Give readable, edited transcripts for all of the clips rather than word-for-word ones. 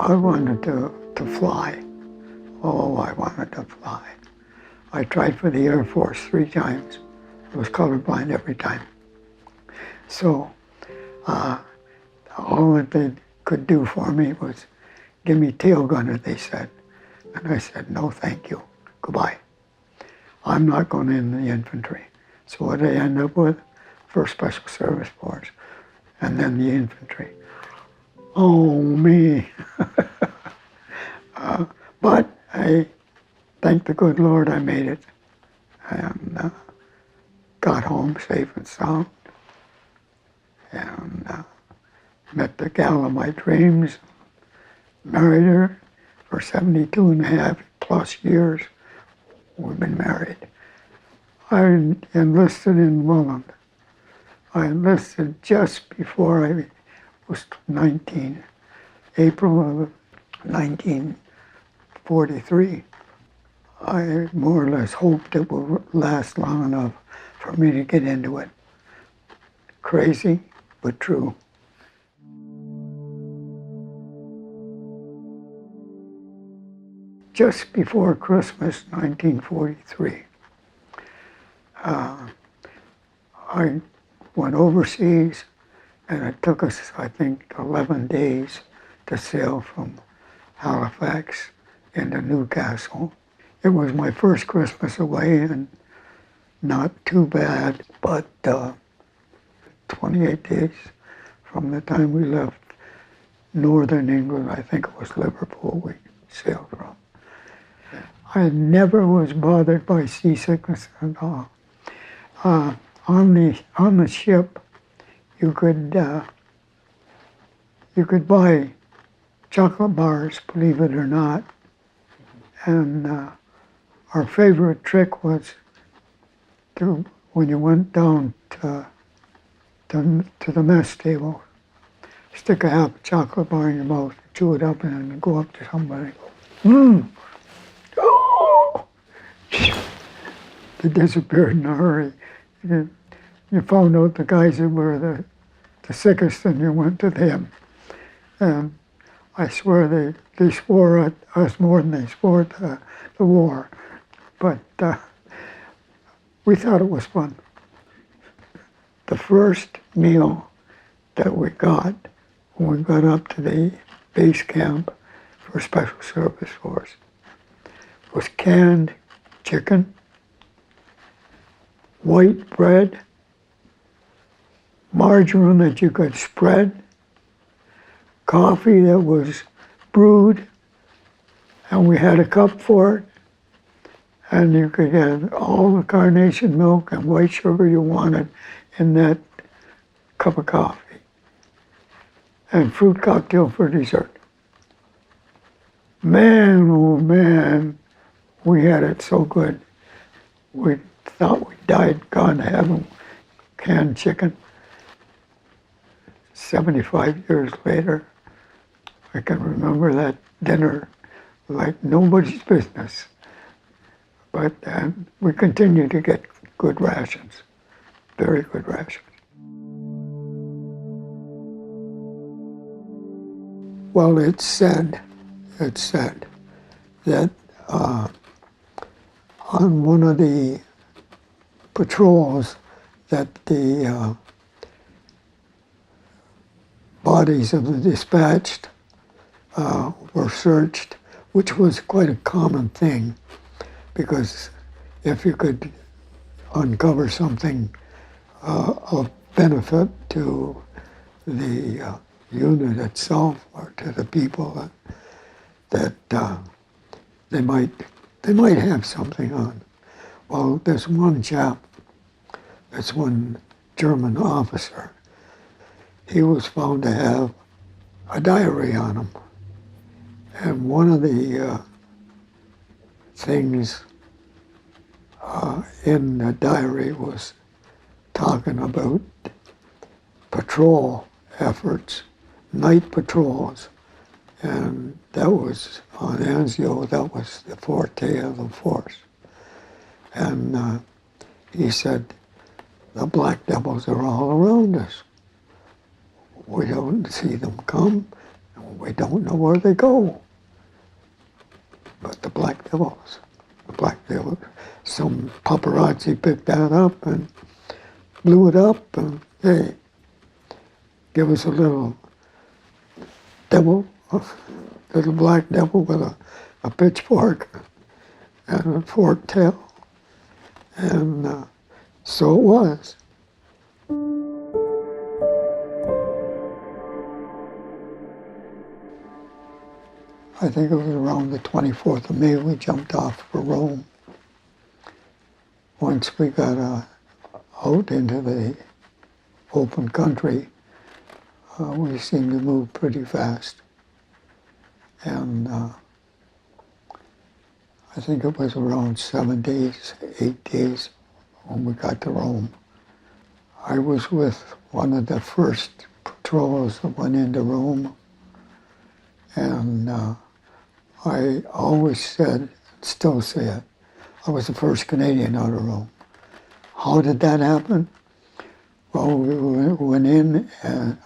I wanted to fly. Oh, I wanted to fly. I tried for the Air Force 3 times. I was colorblind every time. So all that they could do for me was give me tail gunner, they said. And I said, no, thank you. Goodbye. I'm not going in the infantry. So what did I end up with? First Special Service Force, and then the infantry. Oh, me. But I thank the good Lord I made it and got home safe and sound and met the gal of my dreams, married her for 72 and a half plus years. We've been married. I enlisted in Welland. I enlisted just before I was 19, April of 1943. I more or less hoped it would last long enough for me to get into it. Crazy, but true. Just before Christmas, 1943, I went overseas, and it took us, I think, 11 days to sail from Halifax into Newcastle. It was my first Christmas away, and not too bad, but 28 days from the time we left northern England, I think it was Liverpool we sailed from. I never was bothered by seasickness at all. On the ship, you could buy chocolate bars, believe it or not, and our favorite trick was when you went down to the mess table, stick a half a chocolate bar in your mouth, chew it up, and then go up to somebody. Oh! They disappeared in a hurry. You found out the guys that were the sickest, and you went to them. And I swear they swore at us more than they swore at the war. But we thought it was fun. The first meal that we got when we got up to the base camp for Special Service Force was canned chicken, white bread, margarine that you could spread, coffee that was brewed, and we had a cup for it, and you could get all the carnation milk and white sugar you wanted in that cup of coffee, and fruit cocktail for dessert. Man, oh man, we had it so good. We thought we died, gone to heaven, canned chicken. 75 years later, I can remember that dinner like nobody's business. But we continue to get good rations, very good rations. Well, it's said that on one of the patrols that the bodies of the dispatched were searched, which was quite a common thing, because if you could uncover something of benefit to the unit itself or to the people that they might have something on. Well, there's one chap, there's one German officer. He was found to have a diary on him. And one of the things in the diary was talking about patrol efforts, night patrols. And that was on Anzio, that was the forte of the force. And he said, the black devils are all around us. We don't see them come, We don't know where they go. But the Black Devils, some paparazzi picked that up and blew it up, and they give us a little devil, a little black devil with a pitchfork and a forked tail. And so it was. I think it was around the 24th of May we jumped off for Rome. Once we got out into the open country, we seemed to move pretty fast. And I think it was around 7 days, 8 days when we got to Rome. I was with one of the first patrols that went into Rome, and I always said, still say it, I was the first Canadian out of Rome. How did that happen? Well, we went in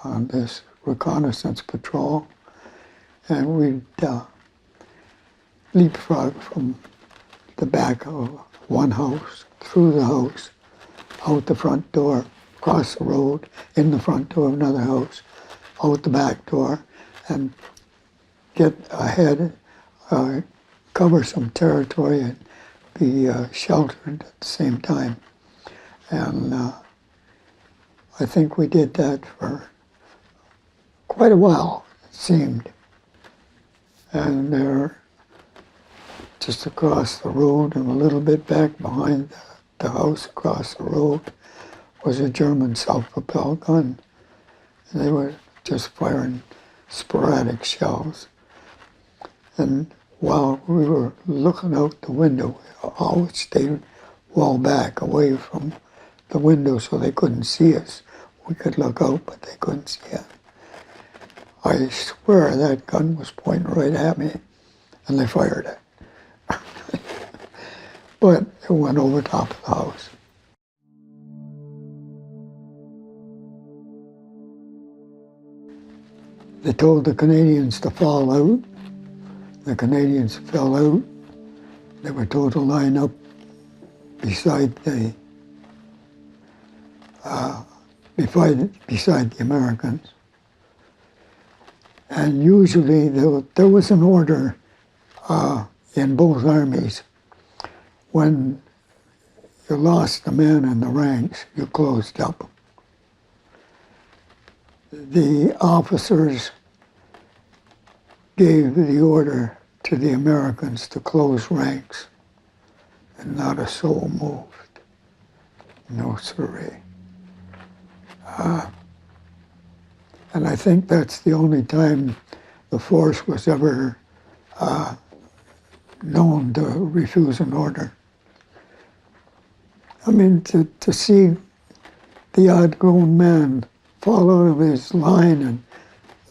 on this reconnaissance patrol, and we'd leapfrog from the back of one house, through the house, out the front door, across the road, in the front door of another house, out the back door, and get ahead, cover some territory and be sheltered at the same time. And I think we did that for quite a while, it seemed. And there, just across the road and a little bit back behind the house across the road, was a German self-propelled gun. And they were just firing sporadic shells. And while we were looking out the window, we always stayed well back away from the window so they couldn't see us. We could look out, but they couldn't see us. I swear that gun was pointing right at me, and they fired it. But it went over top of the house. They told the Canadians to fall out. The Canadians fell out. They were told to line up beside the Americans. And usually there was an order in both armies. When you lost a man in the ranks, you closed up. The officers gave the order to the Americans to close ranks, and not a soul moved. No siree. And I think that's the only time the force was ever known to refuse an order. I mean, to see the odd-grown man fall out of his line and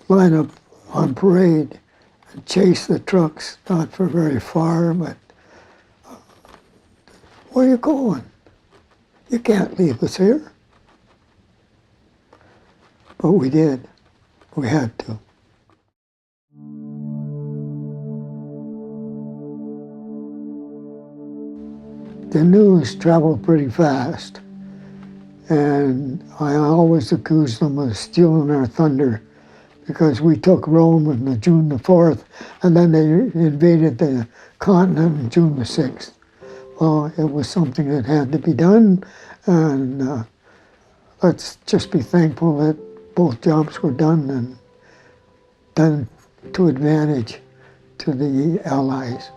line up on parade and chase the trucks, not for very far, but where are you going? You can't leave us here. But we did. We had to. The news traveled pretty fast, and I always accused them of stealing our thunder, because we took Rome on June the 4th, and then they invaded the continent on June the 6th. Well, it was something that had to be done, and let's just be thankful that both jobs were done, and done to advantage to the Allies.